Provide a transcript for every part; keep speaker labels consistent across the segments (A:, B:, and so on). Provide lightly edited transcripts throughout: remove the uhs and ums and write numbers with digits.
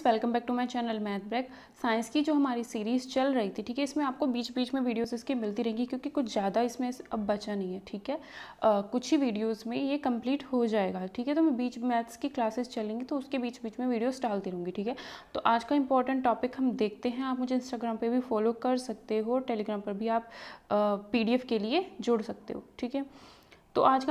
A: Welcome back to my channel math break. Science की जो हमारी सीरीज़ चल रही थी, ठीक है, इसमें आपको बीच बीच में वीडियोस इसकी मिलती रहेंगी क्योंकि कुछ ज़्यादा इसमें अब बचा नहीं है, ठीक है। कुछ ही वीडियोस में ये कंप्लीट हो जाएगा, ठीक है। तो मैं बीच मैथ्स की क्लासेस चलेंगी तो उसके बीच बीच में वीडियोस डालती रहूँगी, ठीक है। तो आज का इंपॉर्टेंट टॉपिक हम देखते हैं। आप मुझे इंस्टाग्राम पर भी फॉलो कर सकते हो, टेलीग्राम पर भी आप PDF के लिए जोड़ सकते हो, ठीक है। तो आज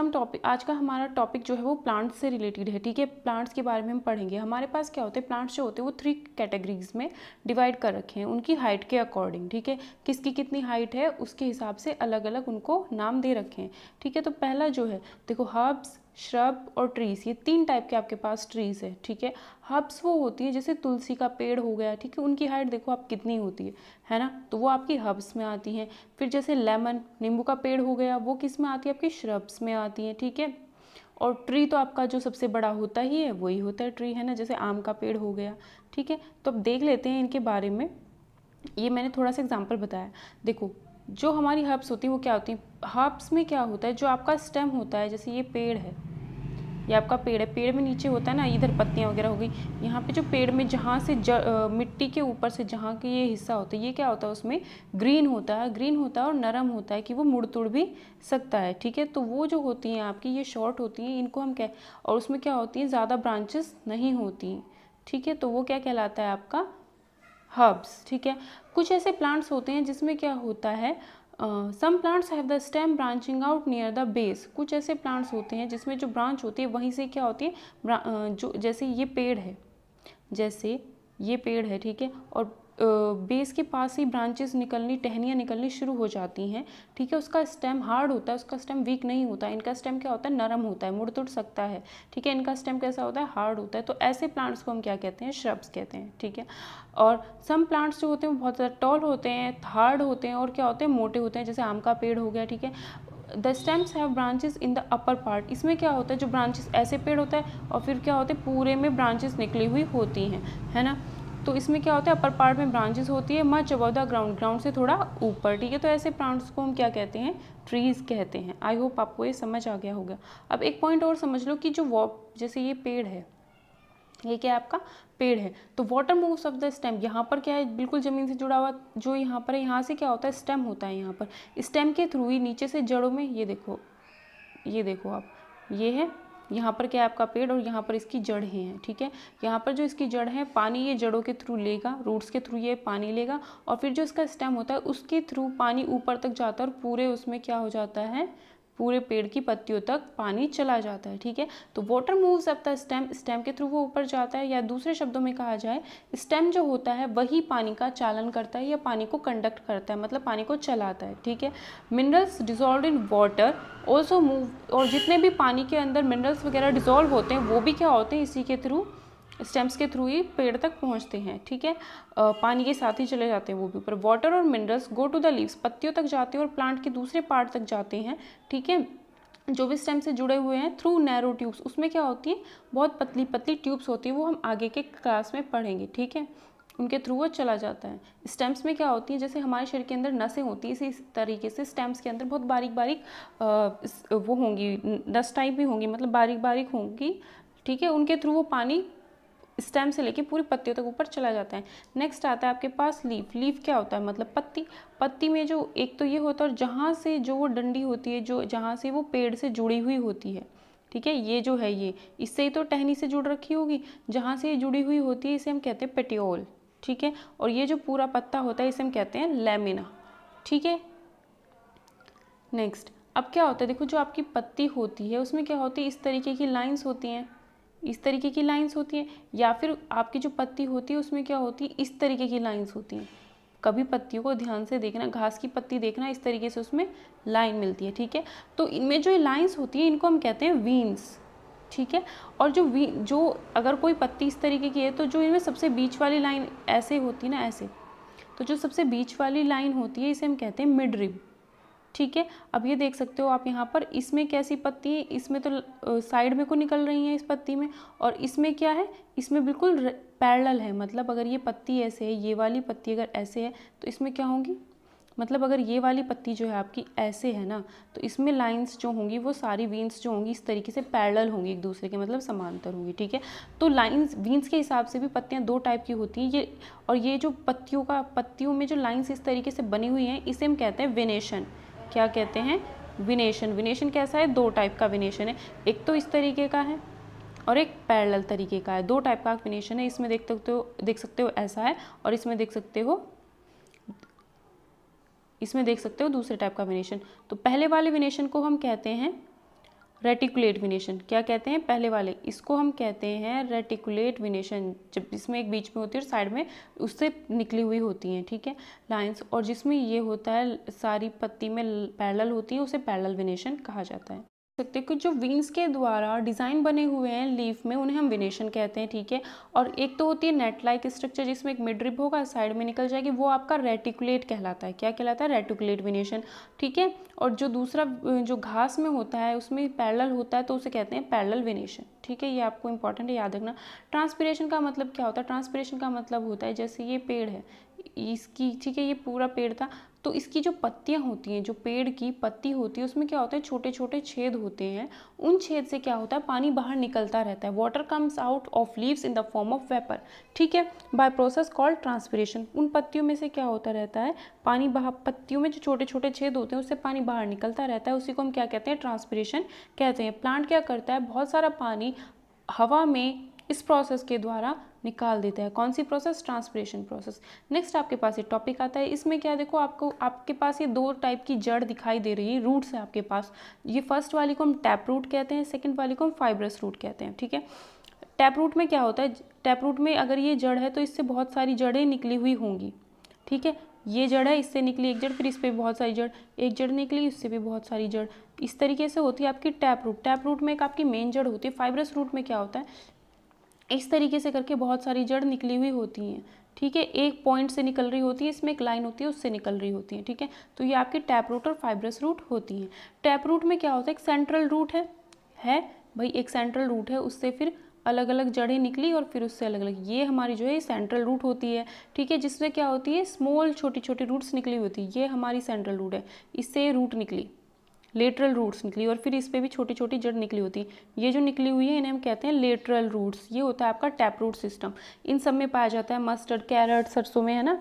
A: का हमारा टॉपिक जो है वो प्लांट्स से रिलेटेड है, ठीक है। प्लांट्स के बारे में हम पढ़ेंगे। हमारे पास क्या होते हैं, प्लांट्स जो होते हैं वो 3 कैटेगरीज में डिवाइड कर रखे हैं उनकी हाइट के अकॉर्डिंग, ठीक है। किसकी कितनी हाइट है उसके हिसाब से अलग अलग उनको नाम दे रखे हैं, ठीक है। तो पहला जो है देखो, हर्ब्स, श्रब और ट्रीज, ये 3 टाइप के आपके पास ट्रीज है, ठीक है। हर्ब्स वो होती है जैसे तुलसी का पेड़ हो गया, ठीक है, उनकी हाइट देखो आप कितनी होती है ना, तो वो आपकी हर्ब्स में आती हैं। फिर जैसे लेमन, नींबू का पेड़ हो गया, वो किस में आती है, आपकी श्रब्स में आती है, ठीक है। और ट्री तो आपका जो सबसे बड़ा होता ही है वही होता है ट्री, है ना, जैसे आम का पेड़ हो गया, ठीक है। तो अब देख लेते हैं इनके बारे में। ये मैंने थोड़ा सा एग्जाम्पल बताया। देखो, जो हमारी हर्ब्स होती हैं वो क्या होती हैं, हर्ब्स में क्या होता है, जो आपका स्टेम होता है, जैसे ये पेड़ है, ये आपका पेड़ है, पेड़ में नीचे होता है ना, इधर पत्तियां वगैरह हो गई, यहाँ पे जो पेड़ में जहाँ से मिट्टी के ऊपर से जहाँ के ये हिस्सा होता है, ये क्या होता है, उसमें ग्रीन होता है और नरम होता है कि वो मुड़ तुड़ भी सकता है, ठीक है। तो वो जो होती हैं आपकी, ये शॉर्ट होती हैं, इनको हम और उसमें क्या होती है, ज़्यादा ब्रांचेस नहीं होती, ठीक है। तो वो क्या कहलाता है, आपका हर्ब्स, ठीक है। कुछ ऐसे प्लांट्स होते हैं जिसमें क्या होता है, some plants have the stem branching out near the base. कुछ ऐसे प्लांट्स होते हैं जिसमें जो ब्रांच होती है वहीं से क्या होती है, जो जैसे ये पेड़ है, ठीक है, और बेस के पास ही ब्रांचेस निकलनी, टहनियाँ निकलनी शुरू हो जाती हैं, ठीक है। उसका स्टेम हार्ड होता है, उसका स्टेम वीक नहीं होता है। इनका स्टेम क्या होता है, नरम होता है, मुड़ तुड़ सकता है, ठीक है। इनका स्टेम कैसा होता है, हार्ड होता है। तो ऐसे प्लांट्स को हम क्या कहते हैं, श्रब्स कहते हैं, ठीक है। और सम प्लांट्स जो होते हैं वो बहुत ज़्यादा टॉल होते हैं, हार्ड होते हैं और क्या होते हैं, मोटे होते हैं, जैसे आम का पेड़ हो गया, ठीक है। The stems have branches in the upper part. इसमें क्या होता है, जो ब्रांचेस, ऐसे पेड़ होता है और फिर क्या होते हैं, पूरे में ब्रांचेस निकली हुई होती हैं, है ना। तो इसमें क्या होता है, अपर पार्ट में ब्रांचेस होती है, much above the ground, ground से थोड़ा ऊपर, ठीक है। तो ऐसे प्लांट्स को हम क्या कहते हैं, ट्रीज कहते हैं। आई होप आपको ये समझ आ गया होगा। अब एक पॉइंट और समझ लो कि जो जैसे ये पेड़ है, ये क्या है, आपका पेड़ है, तो water moves of the stem, यहाँ पर क्या है, बिल्कुल जमीन से जुड़ा हुआ जो यहाँ पर है, यहाँ से क्या होता है, स्टेम होता है, यहाँ पर स्टेम के थ्रू ही नीचे से जड़ों में, ये देखो आप, ये है, यहाँ पर क्या है, आपका पेड़, और यहाँ पर इसकी जड़ हैं, ठीक है। यहाँ पर जो इसकी जड़ है, पानी ये जड़ों के थ्रू लेगा, रूट्स के थ्रू ये पानी लेगा, और फिर जो इसका स्टेम होता है उसके थ्रू पानी ऊपर तक जाता है और पूरे उसमें क्या हो जाता है, पूरे पेड़ की पत्तियों तक पानी चला जाता है, ठीक है। तो water moves up the stem, stem के थ्रू वो ऊपर जाता है, या दूसरे शब्दों में कहा जाए, स्टेम जो होता है वही पानी का चालन करता है या पानी को कंडक्ट करता है, मतलब पानी को चलाता है, ठीक है। Minerals dissolve in water also move, और जितने भी पानी के अंदर मिनरल्स वगैरह डिजॉल्व होते हैं वो भी क्या होते हैं, इसी के थ्रू, स्टेम्स के थ्रू ही पेड़ तक पहुंचते हैं, ठीक है। पानी के साथ ही चले जाते हैं वो भी ऊपर। वाटर और minerals go to the leaves, पत्तियों तक जाते हैं और प्लांट के दूसरे पार्ट तक जाते हैं, ठीक है, जो भी स्टेम से जुड़े हुए हैं, थ्रू नैरो ट्यूब्स। उसमें क्या होती है, बहुत पतली पतली ट्यूब्स होती है, वो हम आगे के क्लास में पढ़ेंगे, ठीक है। उनके थ्रू वो चला जाता है। स्टेम्स में क्या होती है, जैसे हमारे शरीर के अंदर नसें होती है, इसी तरीके से स्टेम्स के अंदर बहुत बारीक बारीक वो होंगी, नस टाइप भी होंगी, मतलब बारीक बारीक होंगी, ठीक है। उनके थ्रू वो पानी स्टेम से लेके पूरी पत्तियों तक ऊपर चला जाता है। नेक्स्ट आता है आपके पास लीफ। लीफ क्या होता है, मतलब पत्ती। पत्ती में जो एक तो ये होता है, और जहाँ से जो वो डंडी होती है, जो जहाँ से वो पेड़ से जुड़ी हुई होती है, ठीक है, ये जो है, ये इससे ही तो टहनी से जुड़ रखी होगी, जहाँ से ये जुड़ी हुई होती है इसे हम कहते हैं पेटियोल, ठीक है। और ये जो पूरा पत्ता होता है इसे हम कहते हैं लैमिना, ठीक है। नेक्स्ट, अब क्या होता है, देखो जो आपकी पत्ती होती है उसमें क्या होती है, इस तरीके की लाइंस होती हैं, इस तरीके की लाइंस होती हैं, या फिर आपकी जो पत्ती होती है उसमें क्या होती है, इस तरीके की लाइंस होती हैं। कभी पत्तियों को ध्यान से देखना, घास की पत्ती देखना, इस तरीके से उसमें लाइन मिलती है, ठीक है। तो इनमें जो लाइंस होती है इनको हम कहते हैं वीन्स, ठीक है। और जो अगर कोई पत्ती इस तरीके की है, तो जो इनमें सबसे बीच वाली लाइन ऐसे होती है ना, ऐसे, तो जो सबसे बीच वाली लाइन होती है इसे हम कहते हैं मिड रिब, ठीक है। अब ये देख सकते हो आप यहाँ पर, इसमें कैसी पत्ती है, इसमें तो साइड में को निकल रही है इस पत्ती में, और इसमें क्या है, इसमें बिल्कुल पैरेलल है, मतलब अगर ये पत्ती ऐसे है, ये वाली पत्ती अगर ऐसे है तो इसमें क्या होंगी, मतलब अगर ये वाली पत्ती जो है आपकी ऐसे है ना, तो इसमें लाइंस जो होंगी वो सारी वीन्स जो होंगी इस तरीके से पैरेलल होंगी एक दूसरे के, मतलब समांतर होंगी, ठीक है। तो लाइंस वीन्स के हिसाब से भी पत्तियां दो टाइप की होती हैं ये, और ये जो पत्तियों में जो लाइंस इस तरीके से बनी हुई हैं इसे हम कहते हैं विनेशन। क्या कहते हैं? विनेशन। विनेशन कैसा है? दो टाइप का विनेशन है, एक तो इस तरीके का है और एक पैरेलल तरीके का है। दो टाइप का विनेशन है, इसमें देख सकते हो ऐसा है, और इसमें देख सकते हो दूसरे टाइप का विनेशन। तो पहले वाले विनेशन को हम कहते हैं रेटिकुलेट विनेशन। क्या कहते हैं? पहले वाले, इसको हम कहते हैं रेटिकुलेट विनेशन, जब इसमें एक बीच में होती है और साइड में उससे निकली हुई होती हैं, ठीक है, लाइंस, और जिसमें ये होता है सारी पत्ती में पैरेलल होती है, उसे पैरेलल विनेशन कहा जाता है। सकते हैं कि जो वीन्स के द्वारा डिज़ाइन बने हुए हैं लीफ में उन्हें हम विनेशन कहते हैं, ठीक है। और एक तो होती है नेट लाइक स्ट्रक्चर जिसमें एक मिड रिब होगा, साइड में निकल जाएगी, वो आपका रेटिकुलेट कहलाता है। क्या कहलाता है? रेटिकुलेट विनेशन, ठीक है। और जो दूसरा जो घास में होता है उसमें पैरेलल होता है तो उसे कहते हैं पैरेलल विनेशन, ठीक है। ये आपको इंपॉर्टेंट है, याद रखना। ट्रांसपीरेशन का मतलब क्या होता है? ट्रांसपीरेशन का मतलब होता है जैसे ये पेड़ है इसकी, ठीक है, ये पूरा पेड़ था, तो इसकी जो पत्तियां होती हैं, जो पेड़ की पत्ती होती है उसमें क्या होता है, छोटे छोटे छेद होते हैं, उन छेद से क्या होता है, पानी बाहर निकलता रहता है। Water comes out of leaves in the form of vapour, ठीक है, बाय प्रोसेस कॉल्ड ट्रांसपिरेशन। उन पत्तियों में से क्या होता रहता है, पानी बाहर, पत्तियों में जो छोटे छोटे छेद होते हैं उससे पानी बाहर निकलता रहता है, उसी को हम क्या कहते हैं, ट्रांसपिरेशन कहते हैं। प्लांट क्या करता है, बहुत सारा पानी हवा में इस प्रोसेस के द्वारा निकाल देता है। कौन सी प्रोसेस? Transpiration process. नेक्स्ट आपके पास एक टॉपिक आता है, इसमें क्या देखो, आपके पास ये दो टाइप की जड़ दिखाई दे रही है, रूट्स है आपके पास। ये फर्स्ट वाली को हम टैप रूट कहते हैं, सेकंड वाली को हम फाइब्रस रूट कहते हैं, ठीक है। टैप रूट में क्या होता है, टैप रूट में अगर ये जड़ है तो इससे बहुत सारी जड़ें निकली हुई होंगी, ठीक है। ये जड़ है, इससे निकली एक जड़, फिर इस पर बहुत सारी जड़, एक जड़ निकली, इससे भी बहुत सारी जड़, इस तरीके से होती है आपकी टैप रूट। टैप रूट में एक आपकी मेन जड़ होती है। फाइब्रस रूट में क्या होता है, इस तरीके से करके बहुत सारी जड़ निकली हुई होती हैं, ठीक है, एक पॉइंट से निकल रही होती है, इसमें एक लाइन होती है उससे निकल रही होती है, ठीक है। तो ये आपकी टैप रूट और फाइब्रस रूट होती हैं। टैप रूट में क्या होता है, एक सेंट्रल रूट है भाई, एक सेंट्रल रूट है, उससे फिर अलग अलग जड़ें निकली और फिर उससे अलग अलग, ये हमारी जो है सेंट्रल रूट होती है, ठीक है, जिसमें क्या होती है, स्मॉल छोटी छोटी रूट्स निकली होती है, ये हमारी सेंट्रल रूट है, इससे रूट निकली, लेटरल रूट्स निकली, और फिर इस पे भी छोटी छोटी जड़ निकली होती। ये जो निकली हुई है इन्हें हम कहते हैं लेटरल रूट्स। ये होता है आपका टैप रूट सिस्टम, इन सब में पाया जाता है। मस्टर्ड, कैरेट, सरसों में है ना,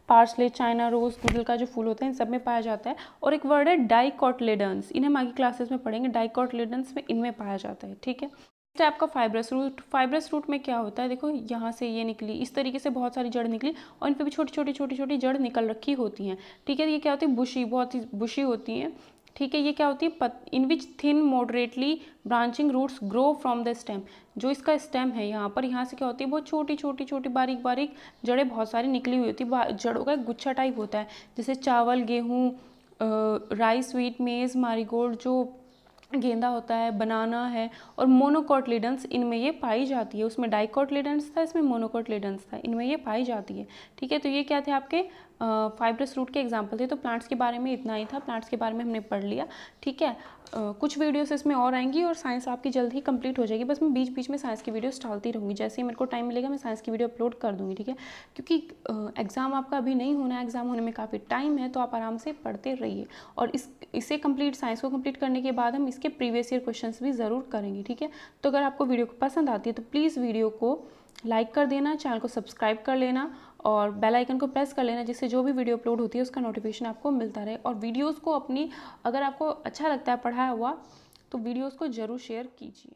A: पार्सले, चाइना रोज, गुड़हल का जो फूल होता है इन सब में पाया जाता है। और एक वर्ड है डाइकोटिलेडन्स, इन्हें हम आगे क्लासेस में पढ़ेंगे। डाइकोटिलेडन्स में इनमें पाया जाता है, ठीक है। आपका फाइब्रस रूट, फाइब्रस रूट में क्या होता है, देखो यहाँ से ये निकली, इस तरीके से बहुत सारी जड़ निकली और इन पे भी छोटी छोटी जड़ निकल रखी होती हैं, ठीक है। ये क्या होती है, बुशी, बहुत ही बुशी होती हैं, ठीक है। ये क्या होती है, in which thin moderately branching roots grow from the stem. जो इसका स्टेम है यहाँ पर, यहाँ से क्या होती है, बहुत छोटी बारीक बारीक जड़ें बहुत सारी निकली हुई होती है, जड़ों का गुच्छा टाइप होता है, जैसे चावल, गेहूँ, राइस, स्वीट, मेज़, मारीगोल्ड, जो गेंदा होता है, बनाना है, और मोनोकोटिलेडन्स इनमें ये पाई जाती है। उसमें डाइकोटिलेडन्स था, इसमें मोनोकोटिलेडन्स था, इनमें ये पाई जाती है, ठीक है। तो ये क्या थे आपके फाइब्रस रूट के एग्जाम्पल थे। तो प्लांट्स के बारे में इतना ही था, प्लांट्स के बारे में हमने पढ़ लिया, ठीक है। कुछ वीडियोस इसमें और आएंगी और साइंस आपकी जल्द ही कंप्लीट हो जाएगी। बस मैं बीच बीच में साइंस की वीडियोस डालती रहूँगी, जैसे ही मेरे को टाइम मिलेगा मैं साइंस की वीडियो अपलोड कर दूँगी, ठीक है। क्योंकि एग्ज़ाम आपका अभी नहीं होना है, एग्ज़ाम होने में काफ़ी टाइम है, तो आप आराम से पढ़ते रहिए। और इसे कंप्लीट, साइंस को कंप्लीट करने के बाद हम इसके प्रीवियस ईयर क्वेश्चंस भी ज़रूर करेंगे, ठीक है। तो अगर आपको वीडियो पसंद आती है तो प्लीज़ वीडियो को लाइक कर देना, चैनल को सब्सक्राइब कर लेना और बेल आइकन को प्रेस कर लेना, जिससे जो भी वीडियो अपलोड होती है उसका नोटिफिकेशन आपको मिलता रहे। और वीडियोस को अपनी, अगर आपको अच्छा लगता है पढ़ाया हुआ, तो वीडियोस को ज़रूर शेयर कीजिए।